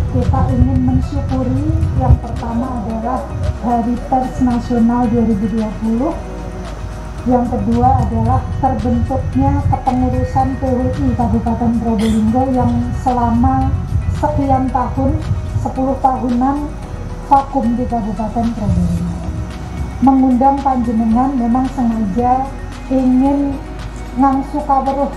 kita ingin mensyukuri yang pertama adalah Hari Pers Nasional 2020. Yang kedua adalah terbentuknya kepengurusan PWI Kabupaten Probolinggo yang selama sekian tahun, 10 tahunan vakum di Kabupaten Probolinggo. Mengundang panjenengan memang sengaja ingin ngangsu kaweruh,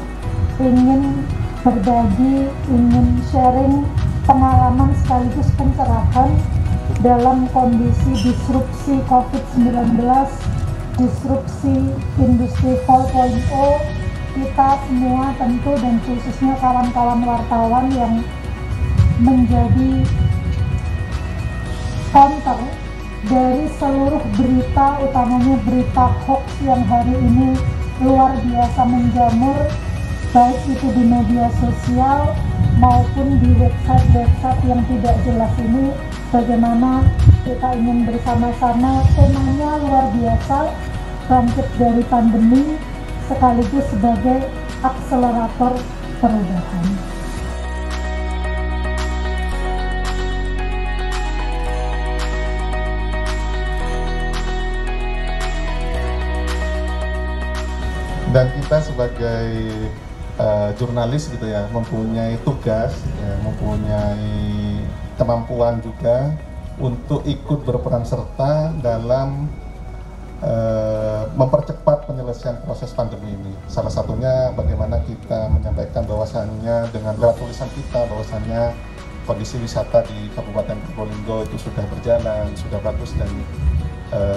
ingin berbagi, ingin sharing pengalaman sekaligus pencerahan dalam kondisi disrupsi COVID-19, disrupsi industri 4.0. Kita semua tentu dan khususnya kawan-kawan wartawan yang menjadi counter dari seluruh berita, utamanya berita hoax yang hari ini luar biasa menjamur, baik itu di media sosial maupun di website-website yang tidak jelas ini. Bagaimana kita ingin bersama-sama, temanya luar biasa, bangkit dari pandemi sekaligus sebagai akselerator perubahan. Dan kita sebagai jurnalis gitu ya, mempunyai tugas, ya, mempunyai kemampuan juga untuk ikut berperan serta dalam mempercepat penyelesaian proses pandemi ini. Salah satunya bagaimana kita menyampaikan bahwasannya dengan lewat tulisan kita bahwasannya kondisi wisata di Kabupaten Probolinggo itu sudah berjalan, sudah bagus dan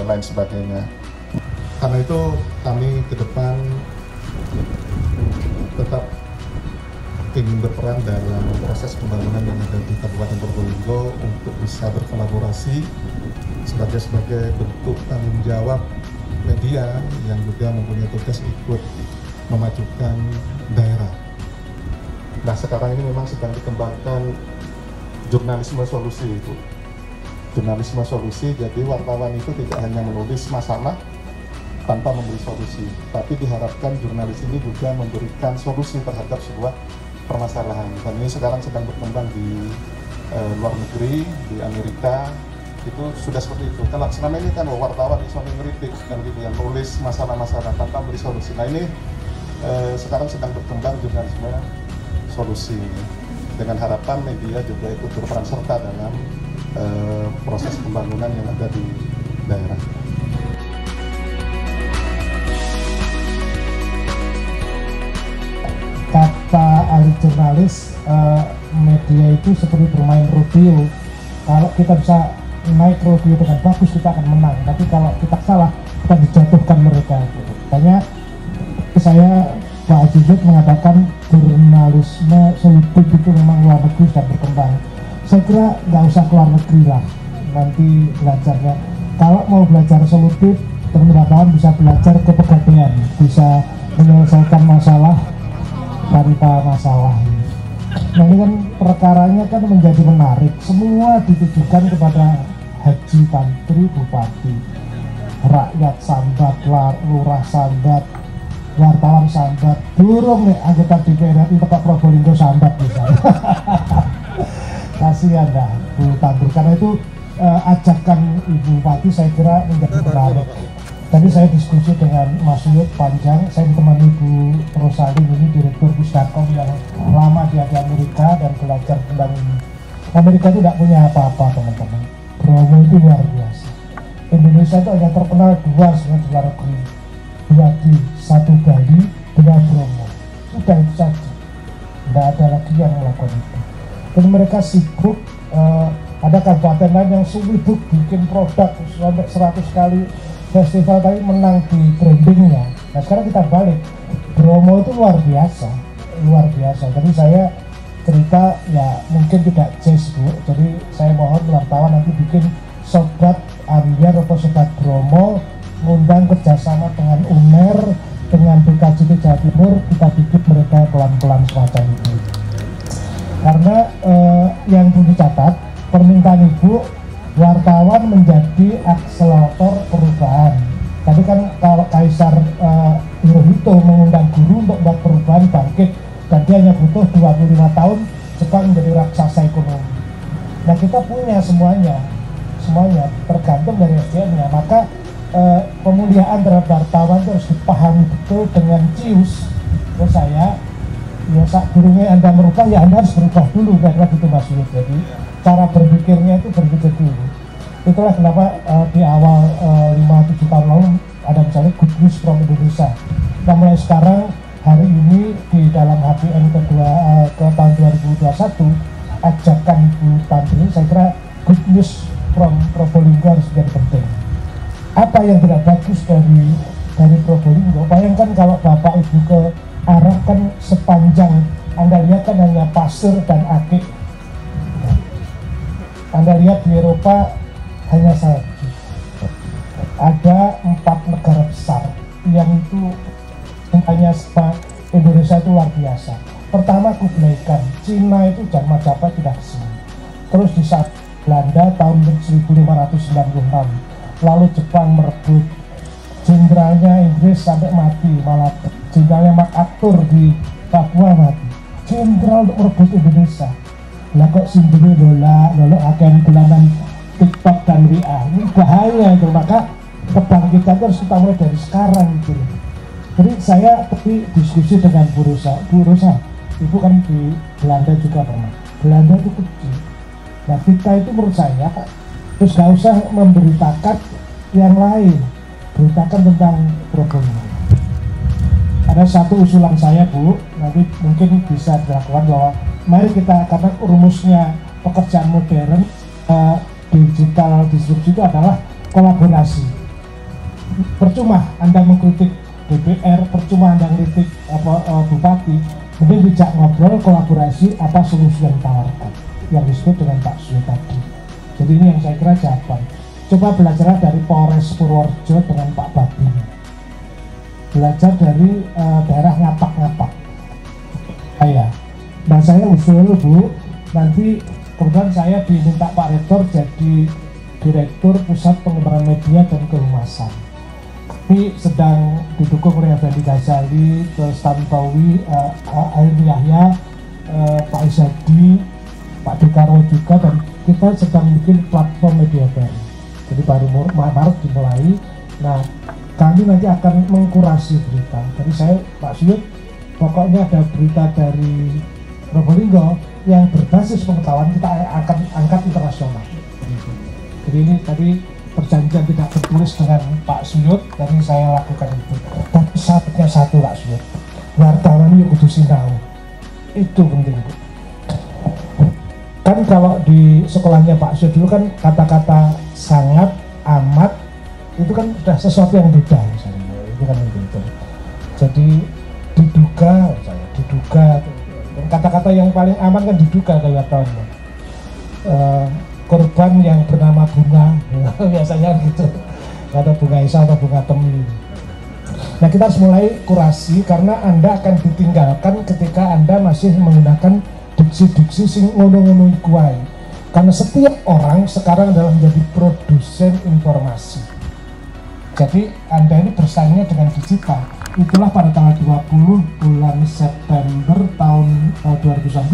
lain sebagainya. Karena itu kami ke depan tetap ingin berperan dalam proses pembangunan yang ada di Kabupaten Probolinggo untuk bisa berkolaborasi sebagai bentuk tanggung jawab media yang juga mempunyai tugas ikut memajukan daerah. Nah, sekarang ini memang sedang dikembangkan jurnalisme solusi itu. Jurnalisme solusi, jadi wartawan itu tidak hanya menulis masalah tanpa memberi solusi, tapi diharapkan jurnalis ini juga memberikan solusi terhadap sebuah permasalahan. Dan ini sekarang sedang berkembang di luar negeri, di Amerika, itu sudah seperti itu. Kalau selama ini kan wartawan iso ngeritik dan gitu yang nulis masalah-masalah tanpa memberi solusi. Nah ini sekarang sedang berkembang jurnalisme solusi dengan harapan media juga ikut berperan serta dalam proses pembangunan yang ada di daerah. Kata ahli jurnalis, media itu seperti bermain rodeo. Kalau kita bisa naik rodeo dengan bagus, kita akan menang. Tapi kalau kita salah, kita dijatuhkan mereka. Makanya saya, Pak Ajizud mengatakan jurnalisme solutif itu memang luar negeri sudah berkembang. Saya kira nggak usah keluar negeri lah nanti belajarnya. Kalau mau belajar solutif, teman-teman bisa belajar kepegadaian, bisa menyelesaikan masalah tanpa masalah. Nah ini kan perkaranya kan menjadi menarik, semua ditujukan kepada haji, tantri, bupati, rakyat sambat, lurah sambat, wartawan sambat, durung nih anggota DPR itu Pak Probolinggo sambat misalnya. Kasihan dah Bu Tandur, karena itu ajakan Ibu Bupati saya kira menjadi menarik. Tadi saya diskusi dengan Mas Yud panjang, saya ditemani Bu Rosaline, ini Direktur Pusdakom yang lama di Amerika dan belajar tentang ini. Amerika itu tidak punya apa-apa teman-teman. Bromo itu luar biasa. Indonesia itu hanya terkenal dua sebenarnya di luar negeri. Dua di satu Bali, dua Bromo. Sudah itu saja. Tidak ada lagi yang melakukan itu. Dan mereka sibuk, ada kabupaten lain yang sibuk bikin produk sampai 100 kali festival tapi menang di brandingnya. Nah sekarang kita balik, Bromo itu luar biasa, luar biasa. Jadi saya cerita ya mungkin tidak jazz Bu, jadi saya mohon wartawan nanti bikin sobat Ambiar atau sobat Bromo, ngundang kerjasama dengan UNER, dengan BKJP Jawa Timur, kita bikin mereka pelan-pelan semacam itu. Karena yang perlu dicatat, permintaan Ibu, wartawan menjadi akselerator perubahan. Tadi kan kalau Kaisar Hirohito mengundang guru untuk membuat perubahan bangkit, dan dia hanya butuh 25 tahun Jepang menjadi raksasa ekonomi. Nah kita punya semuanya tergantung dari SDM-nya. Maka pemuliaan terhadap wartawan itu harus dipahami betul dengan cius. Terus saya, ya saat burungnya Anda merubah, ya Anda harus berubah dulu, karena gitu Mas Yud. Jadi cara berpikirnya itu berpikir dulu. Itulah kenapa di awal 5-7 tahun lalu ada misalnya Good News from Indonesia. Nah mulai sekarang hari ini di dalam HBN kedua ke tahun 2021 ajakan Ibu Tantri, saya kira Good News from Probolinggo harus menjadi penting. Apa yang tidak bagus dari Probolinggo? Bayangkan kalau Bapak Ibu ke Arab kan sepanjang Anda lihat kan hanya pasir dan akik. Anda lihat di Eropa hanya salju. Ada 4 negara besar yang itu hanya Indonesia itu luar biasa. Pertama Kublai Khan, Cina itu zaman Majapahit sudah kesini. Terus di saat Belanda tahun 1596, lalu Jepang merebut, jenderalnya Inggris sampai mati, malah jenderalnya MacArthur di Papua mati. Jenderal untuk merebut Indonesia. Lah kok simbole lola akan bulanan TikTok dan WA, ini bahaya itu. Maka kebangkitan harus kita mulai dari sekarang gitu. Jadi saya tadi diskusi dengan Bu Rosa, Ibu kan di Belanda juga pernah. Belanda itu kecil. Nah kita itu menurut saya terus gak usah memberitakan yang lain, beritakan tentang Probolinggo. Ada satu usulan saya Bu, nanti mungkin bisa dilakukan bahwa mari kita, karena rumusnya pekerjaan modern digital disrupsi itu adalah kolaborasi. Percuma Anda mengkritik DPR, percuma Anda mengkritik bupati, mungkin dijak ngobrol, kolaborasi, apa solusi yang ditawarkan yang disebut dengan Pak Suyo tadi. Jadi ini yang saya kira jawaban. Coba belajar dari Polres Purworejo dengan Pak Babin, belajar dari daerah ngapak-ngapak. Nah saya usul Bu, nanti kemudian saya diminta Pak Rektor jadi Direktur Pusat Pengembangan Media dan Kehumasan. Ini sedang didukung oleh Fendi Ghazali, Tantowi, Ain Yahya, Pak Isyadi, Pak Dekarwo juga, dan kita sedang bikin platform media baru. Jadi baru Maret dimulai. Nah, kami nanti akan mengkurasi berita. Jadi saya, Pak Suyut, pokoknya ada berita dari Probolinggo yang berbasis pengetahuan kita akan angkat internasional. Jadi ini tadi perjanjian tidak tertulis dengan Pak Suyut, dan saya lakukan itu. Tapi syaratnya satu Pak Suyut, wartawan yuk kudu sinau. Itu penting Bu. Kan kalau di sekolahnya Pak Suyut dulu kan kata-kata sangat, amat, itu kan sudah sesuatu yang beda misalnya. Itu kan begitu. Jadi diduga, kata-kata yang paling aman kan diduga kalau tahunnya. Korban yang bernama Bunga, biasanya gitu, atau Bunga Isa atau Bunga Temi. Nah kita harus mulai kurasi, karena Anda akan ditinggalkan ketika Anda masih menggunakan diksi-diksi sing ngono-ngono ikuai. Karena setiap orang sekarang adalah menjadi produsen informasi. Jadi Anda ini bersaingnya dengan digital. Itulah pada tanggal 20 bulan September tahun 2019,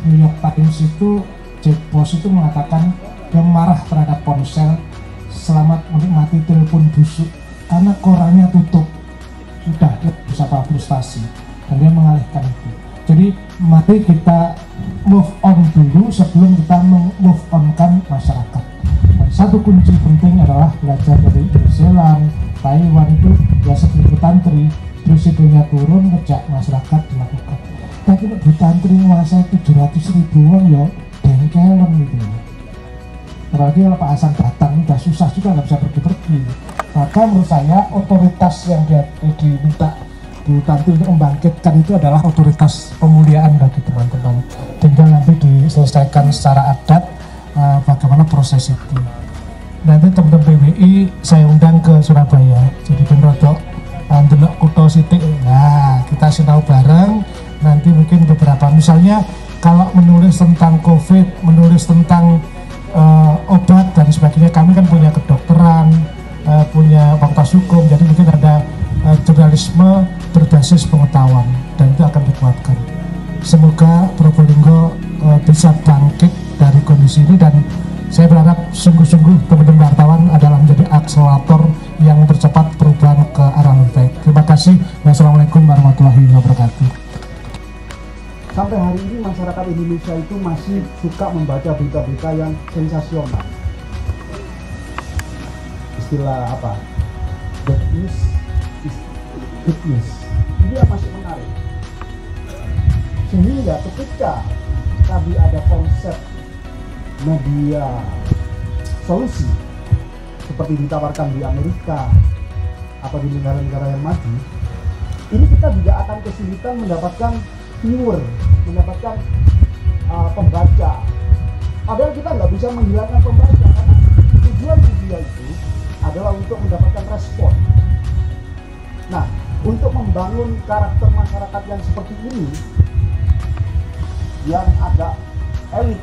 New York Times itu, Jack Boss itu mengatakan dia marah terhadap ponsel, selamat menikmati telepon busuk, karena korannya tutup. Sudah, dia bisa frustasi, dan dia mengalihkan itu. Jadi mari kita move on dulu sebelum kita move on-kan masyarakat. Dan satu kunci penting adalah belajar dari New Zealand, Taiwan itu ya seperti Tantri, presidennya turun, ngejak masyarakat dilakukan. Tapi Bu Tantri menguasai 700.000 orang ya bengkelan gitu. Berarti kalau Pak Hasan datang udah susah juga, nggak bisa pergi-pergi. Maka menurut saya otoritas yang dia diminta Bu Tantri untuk membangkitkan itu adalah otoritas pemuliaan bagi teman-teman. Tinggal nanti diselesaikan secara adat bagaimana proses itu. Nanti teman-teman PWI saya undang ke Surabaya. Jadi benrodok ndelok kutho sithik. Nah, kita sinau bareng. Nanti mungkin beberapa, misalnya kalau menulis tentang COVID, menulis tentang obat dan sebagainya, kami kan punya kedokteran, punya fakultas hukum, jadi mungkin ada jurnalisme berbasis pengetahuan, dan itu akan dikuatkan. Semoga Probolinggo bisa bangkit dari kondisi ini, dan saya berharap sungguh-sungguh teman-teman wartawan adalah menjadi akselerator yang mempercepat perubahan ke arah lebih baik. Terima kasih. Wassalamualaikum warahmatullahi wabarakatuh. Sampai hari ini masyarakat Indonesia itu masih suka membaca berita-berita yang sensasional. Istilah apa? Bad news is good news. Ini yang masih menarik. Sehingga ketika tadi ada konsep media solusi seperti ditawarkan di Amerika atau di negara-negara yang maju, ini kita juga akan kesulitan mendapatkan viewer, mendapatkan pembaca. Padahal kita nggak bisa menghilangkan pembaca, karena tujuan media itu adalah untuk mendapatkan respon. Nah, untuk membangun karakter masyarakat yang seperti ini, yang agak elit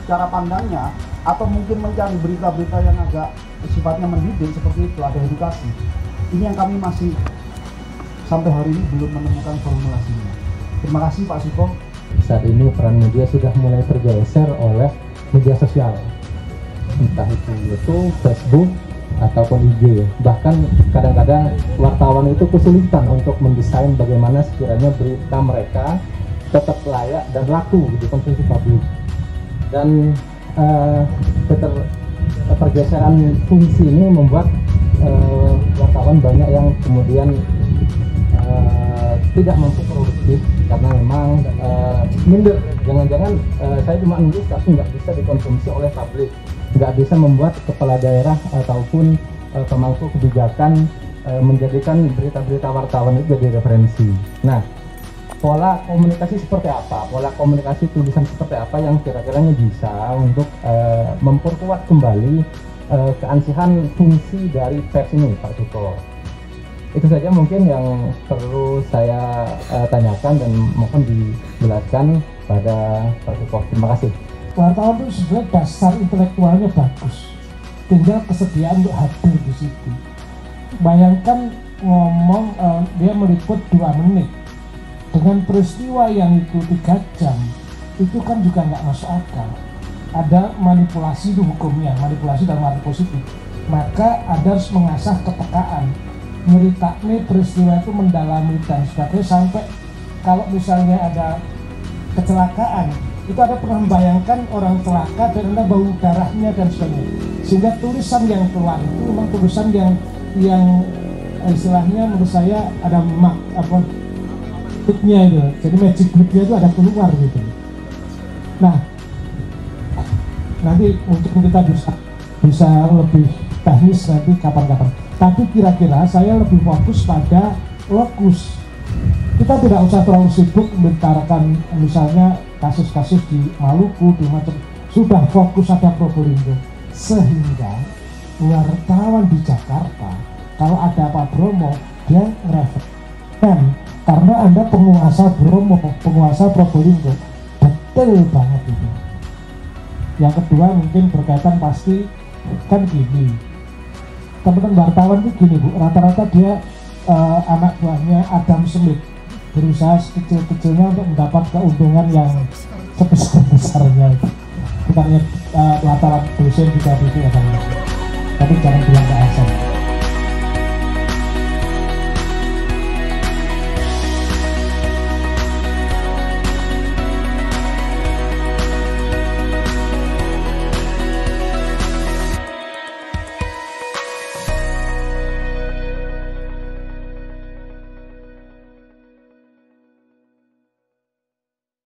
cara pandangnya, atau mungkin mencari berita-berita yang agak sifatnya mendidik seperti itu, ada edukasi. Ini yang kami masih sampai hari ini belum menemukan formulasinya. Terima kasih Pak Suko. Saat ini peran media sudah mulai tergeser oleh media sosial, entah itu YouTube, Facebook, ataupun IG. Bahkan kadang-kadang wartawan itu kesulitan untuk mendesain bagaimana sekiranya berita mereka tetap layak dan laku di konsumsi publik. Dan pergeseran fungsi ini membuat wartawan banyak yang kemudian tidak mampu produktif karena memang minder. Jangan-jangan saya cuma nulis tapi nggak bisa dikonsumsi oleh publik, nggak bisa membuat kepala daerah ataupun pemangku kebijakan menjadikan berita-berita wartawan itu jadi referensi. Nah, pola komunikasi seperti apa, pola komunikasi tulisan seperti apa yang kira-kiranya bisa untuk memperkuat kembali keansihan fungsi dari pers ini, Pak Suko. Itu saja mungkin yang perlu saya tanyakan dan mohon dijelaskan pada Pak Suko. Terima kasih. Wartawan itu sebenarnya dasar intelektualnya bagus, tinggal kesediaan untuk hadir di situ. Bayangkan ngomong dia meliput 2 menit dengan peristiwa yang itu 3 jam, itu kan juga nggak masuk akal. Ada manipulasi di hukumnya, manipulasi dalam arti positif. Maka ada harus mengasah kepekaan, nyeritaknya peristiwa itu mendalami dan sebagainya, sampai kalau misalnya ada kecelakaan, itu ada pernah membayangkan orang celaka dan ada bau darahnya dan sebagainya. Sehingga tulisan yang keluar itu memang tulisan yang istilahnya menurut saya ada triknya itu, jadi magic triknya itu ada keluar gitu. Nah, nanti untuk kita bisa lebih teknis nanti kapan-kapan. Tapi kira-kira saya lebih fokus pada lokus. Kita tidak usah terlalu sibuk membicarakan misalnya kasus-kasus di Maluku, di macam, sudah fokus ada Probolinggo. Sehingga wartawan di Jakarta kalau ada Pak Bromo dia ngereferensikan, karena Anda penguasa Bromo, penguasa Probolinggo, betul banget itu. Yang kedua mungkin berkaitan pasti kan gini, teman-teman wartawan itu gini Bu, rata-rata dia anak buahnya Adam Smith berusaha sekecil-kecilnya untuk mendapat keuntungan yang sebesar-besarnya itu. Bukannya latar dosen juga itu, tapi jangan bilang ke asal.